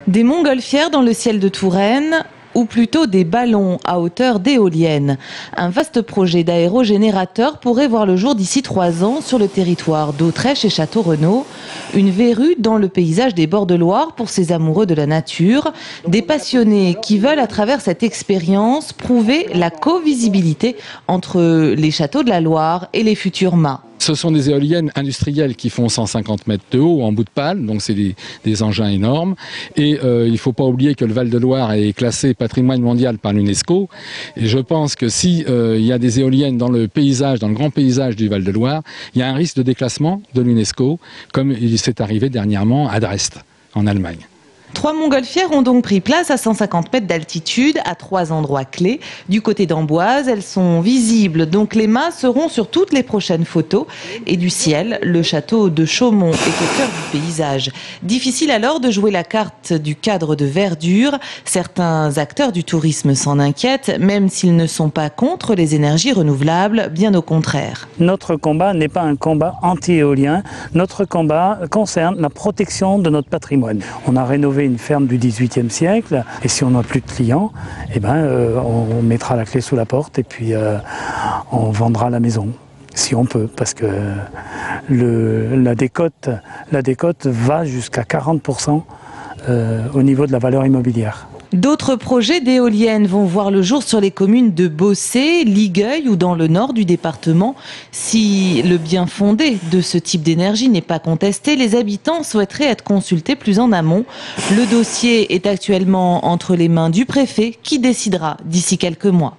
Des montgolfières dans le ciel de Touraine, ou plutôt des ballons à hauteur d'éoliennes. Un vaste projet d'aérogénérateur pourrait voir le jour d'ici 3 ans sur le territoire d'Autrèche et Château-Renaud. Une verrue dans le paysage des bords de Loire pour ces amoureux de la nature. Des passionnés qui veulent à travers cette expérience prouver la co-visibilité entre les châteaux de la Loire et les futurs mâts. Ce sont des éoliennes industrielles qui font 150 mètres de haut en bout de pale, donc c'est des engins énormes. Et il ne faut pas oublier que le Val-de-Loire est classé patrimoine mondial par l'UNESCO. Et je pense que si il y a des éoliennes dans le paysage, dans le grand paysage du Val-de-Loire, il y a un risque de déclassement de l'UNESCO, comme il s'est arrivé dernièrement à Dresde, en Allemagne. 3 montgolfières ont donc pris place à 150 mètres d'altitude à 3 endroits clés. Du côté d'Amboise, elles sont visibles, donc les mâts seront sur toutes les prochaines photos. Et du ciel, le château de Chaumont est au cœur du paysage. Difficile alors de jouer la carte du cadre de verdure. Certains acteurs du tourisme s'en inquiètent, même s'ils ne sont pas contre les énergies renouvelables, bien au contraire. Notre combat n'est pas un combat anti-éolien. Notre combat concerne la protection de notre patrimoine. On a rénové une ferme du XVIIIe siècle et si on n'a plus de clients, on mettra la clé sous la porte et puis on vendra la maison, si on peut, parce que la décote va jusqu'à 40% au niveau de la valeur immobilière. D'autres projets d'éoliennes vont voir le jour sur les communes de Bossé, Ligueuil ou dans le nord du département. Si le bien fondé de ce type d'énergie n'est pas contesté, les habitants souhaiteraient être consultés plus en amont. Le dossier est actuellement entre les mains du préfet qui décidera d'ici quelques mois.